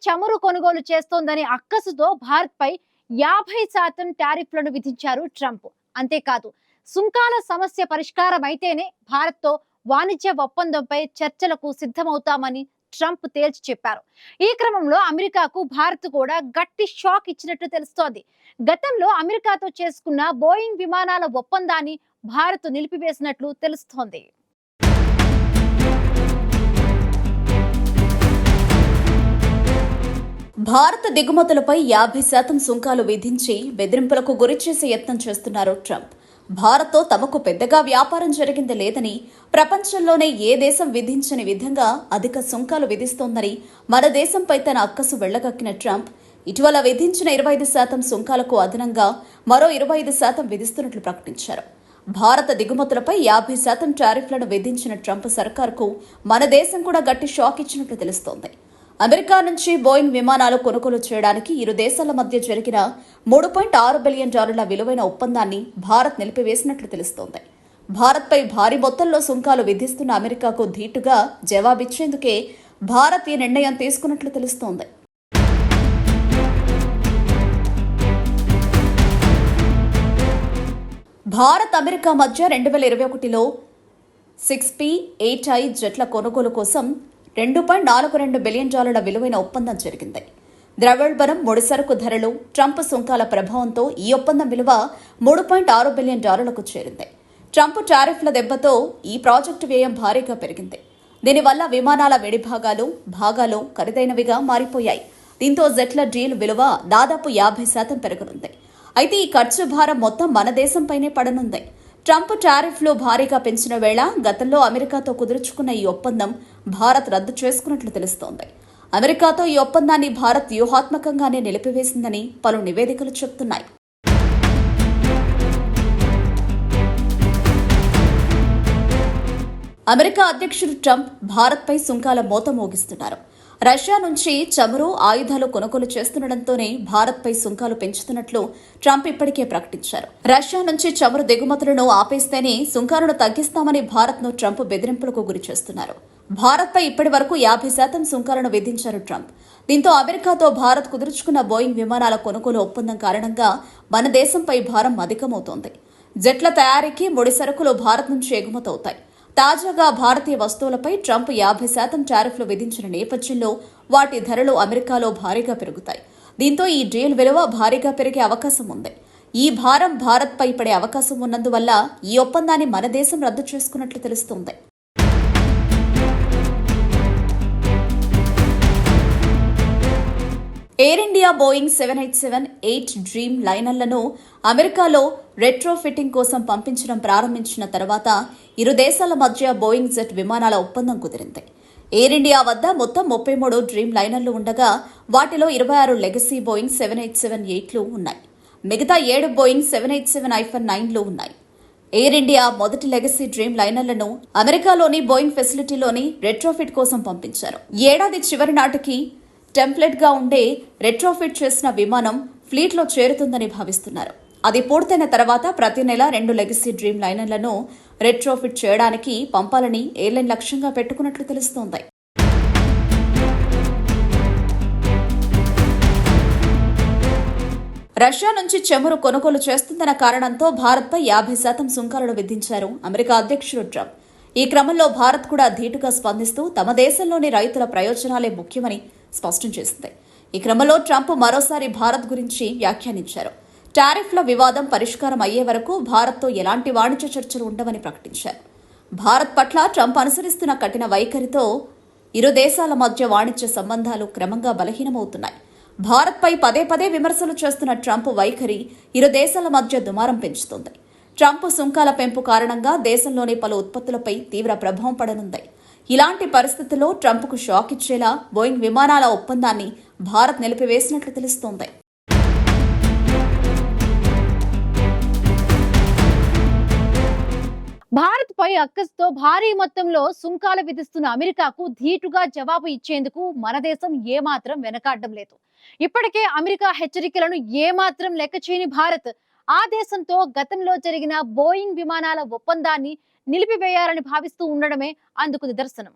చమురు కొనుగోలు చేస్తోందని అక్కసుతో భారత్పై 50% టారిఫ్లను విధించారు ట్రంప్. అంతేకాదు, సుంకాల సమస్య పరిష్కారం అయితేనే భారత్తో వాణిజ్య ఒప్పందంపై చర్చలకు సిద్ధమవుతామని ట్రంప్ తేల్చి చెప్పారు. ఈ క్రమంలో అమెరికాకు భారత్ కూడా గట్టి షాక్ ఇచ్చినట్లు తెలుస్తోంది. గతంలో అమెరికాతో చేసుకున్న బోయింగ్ విమానాల ఒప్పందాన్ని భారత్ నిలిపివేసినట్లు తెలుస్తోంది. భారత దిగుమతులపై 50% సుంకాలు విధించి బెదిరింపులకు గురిచేసే యత్నం చేస్తున్నారు ట్రంప్. భారత్తో తమకు పెద్దగా వ్యాపారం జరిగింది లేదని, ప్రపంచంలోనే ఏ దేశం విధించని విధంగా అధిక సుంకాలు విధిస్తోందని మన దేశంపై తన అక్కసు వెళ్లగక్కిన ట్రంప్ ఇటీవల విధించిన 25% సుంకాలకు అదనంగా మరో 25% విధిస్తున్నట్లు ప్రకటించారు. భారత దిగుమతులపై 50% టారిఫ్లను విధించిన ట్రంప్ సర్కార్కు మన దేశం కూడా గట్టి షాక్ ఇచ్చినట్లు తెలుస్తోంది. అమెరికా నుంచి బోయింగ్ విమానాలు కొనుగోలు చేయడానికి ఇరు దేశాల మధ్య జరిగిన $3.6 బిలియన్ విలువైన ఒప్పందాన్ని భారత్ నిలిపివేసినట్లు తెలుస్తోంది. భారత్పై భారీ మొత్తంలో సుంకాలు విధిస్తున్న అమెరికాకు ధీటుగా జవాబిచ్చేందుకే భారత్ ఈ నిర్ణయం తీసుకున్నట్లు తెలుస్తోంది. భారత్ అమెరికా మధ్య 2021లో 6P 8I జెట్ల కొనుగోలు కోసం $2.42 బిలియన్ విలువైన ఒప్పందం జరిగింది. ద్రవ్యోల్బణం, ముడిసరుకు ధరలు, ట్రంప్ సుంకాల ప్రభావంతో ఈ ఒప్పందం విలువ $3.6 బిలియన్ చేరింది. ట్రంప్ టారిఫ్ల దెబ్బతో ఈ ప్రాజెక్టు వ్యయం భారీగా పెరిగింది. దీనివల్ల విమానాల భాగాలు ఖరీదైనవిగా మారిపోయాయి. దీంతో జెట్ల డీల్ విలువ దాదాపు 50% పెరగనుంది. అయితే ఈ ఖర్చు భారం మొత్తం మన దేశంపైనే పడనుంది. ట్రంప్ టారిఫ్లు భారీగా పెంచిన వేళ గతంలో అమెరికాతో కుదుర్చుకున్న ఈ ఒప్పందం భారత్ రద్దు చేసుకున్నట్లు తెలుస్తోంది. అమెరికాతో ఈ ఒప్పందాన్ని భారత్ వ్యూహాత్మకంగానే నిలిపివేసిందని పలు నివేదికలు చెబుతున్నాయి. అమెరికా అధ్యక్షుడు ట్రంప్ భారత్పై సుంకాల మోత మోగిస్తున్నారు. రష్యా నుంచి చమురు, ఆయుధాలు కొనుగోలు చేస్తుండటంతోనే భారత్పై సుంకాలు పెంచుతున్నట్లు ట్రంప్ ఇప్పటికే ప్రకటించారు. రష్యా నుంచి చమురు దిగుమతులను ఆపేస్తేనే సుంకాలను తగ్గిస్తామని భారత్ను ట్రంప్ బెదిరింపులకు గురి చేస్తున్నారు. భారత్పై ఇప్పటి వరకు 50% సుంకాలను విధించారు ట్రంప్. దీంతో అమెరికాతో భారత్ కుదుర్చుకున్న బోయింగ్ విమానాల కొనుగోలు ఒప్పందం కారణంగా మన దేశంపై భారం అధికమవుతోంది. జెట్ల తయారీకి ముడి సరుకులు భారత్ నుంచి ఎగుమతవుతాయి. తాజాగా భారతీయ వస్తువులపై ట్రంప్ 50% టారిఫ్లు విధించిన నేపథ్యంలో వాటి ధరలు అమెరికాలో భారీగా పెరుగుతాయి. దీంతో ఈ డీల్ విలువ భారీగా పెరిగే అవకాశం ఉంది. ఈ భారం భారత్పై పడే అవకాశం ఉన్నందువల్ల ఈ ఒప్పందాన్ని మన దేశం రద్దు చేసుకున్నట్లు తెలుస్తోంది. ఎయిర్ ఇండియా బోయింగ్ 787-8 డ్రీమ్ లైనర్లను అమెరికాలో రెట్రోఫిట్టింగ్ కోసం పంపించడం ప్రారంభించిన తర్వాత ఇరు దేశాల మధ్య బోయింగ్ జెట్ విమానాల ఒప్పందం కుదిరింది. ఎయిర్ ఇండియా వద్ద మొత్తం 33 డ్రీమ్ లైనర్లు ఉండగా వాటిలో 26 లెగసీ బోయింగ్ 787-8లు ఉన్నాయి. మిగతా 7 బోయింగ్ 787-9లు ఉన్నాయి. ఎయిర్ ఇండియా మొదటి లెగసీ డ్రీమ్ లైనర్లను అమెరికాలోని బోయింగ్ ఫెసిలిటీలోని రెట్రోఫిట్ కోసం పంపించారు. ఏడాది చివరి నాటికి టెంప్లెట్ గా ఉండే రెట్రోఫిట్ చేసిన విమానం ఫ్లీట్ లో చేరుతుందని భావిస్తున్నారు. అది పూర్తయిన తర్వాత ప్రతి నెల 2 లెగసీ డ్రీమ్ లైనర్లను రెట్రోఫిట్ చేయడానికి పంపాలని ఎయిర్లైన్ లక్ష్యంగా పెట్టుకున్నట్లు తెలుస్తోంది. రష్యా నుంచి చమురు కొనుగోలు చేస్తుందన్న కారణంతో భారత్పై 50% సుంకాలను విధించారు అమెరికా అధ్యక్షుడు ట్రంప్. ఈ క్రమంలో భారత్ కూడా ధీటుగా స్పందిస్తూ తమ దేశంలోని రైతుల ప్రయోజనాలే ముఖ్యమని స్పష్టం చేసింది. ఈ క్రమంలో ట్రంప్ మరోసారి భారత్ గురించి వ్యాఖ్యానించారు. టారిఫ్ల వివాదం పరిష్కారం అయ్యే వరకు భారత్తో ఎలాంటి వాణిజ్య చర్చలు ఉండవని ప్రకటించారు. భారత్ పట్ల ట్రంప్ అనుసరిస్తున్న కఠిన వైఖరితో ఇరు దేశాల మధ్య వాణిజ్య సంబంధాలు క్రమంగా బలహీనమవుతున్నాయి. భారత్పై పదే విమర్శలు చేస్తున్న ట్రంప్ వైఖరి ఇరు దేశాల మధ్య దుమారం పెంచుతోంది. ట్రంప్ సుంకాల పెంపు కారణంగా దేశంలోని పలు ఉత్పత్తులపై తీవ్ర ప్రభావం పడనుంది. ఇలాంటి పరిస్థితుల్లో ట్రంప్కు షాక్ ఇచ్చేలా బోయింగ్ విమానాల ఒప్పందాన్ని భారత్ నిలిపివేసినట్లు తెలుస్తోంది. భారత్ పై అక్కసుతో భారీ మొత్తంలో సుంకాలు విధిస్తున్న అమెరికాకు ధీటుగా జవాబు ఇచ్చేందుకు మన దేశం ఏమాత్రం వెనకాడడం లేదు. ఇప్పటికే అమెరికా హెచ్చరికలను ఏమాత్రం లెక్క చేయని భారత్ ఆ దేశంతో గతంలో జరిగిన బోయింగ్ విమానాల ఒప్పందాన్ని నిలిపివేయాలని భావిస్తూ ఉండడమే అందుకు నిదర్శనం.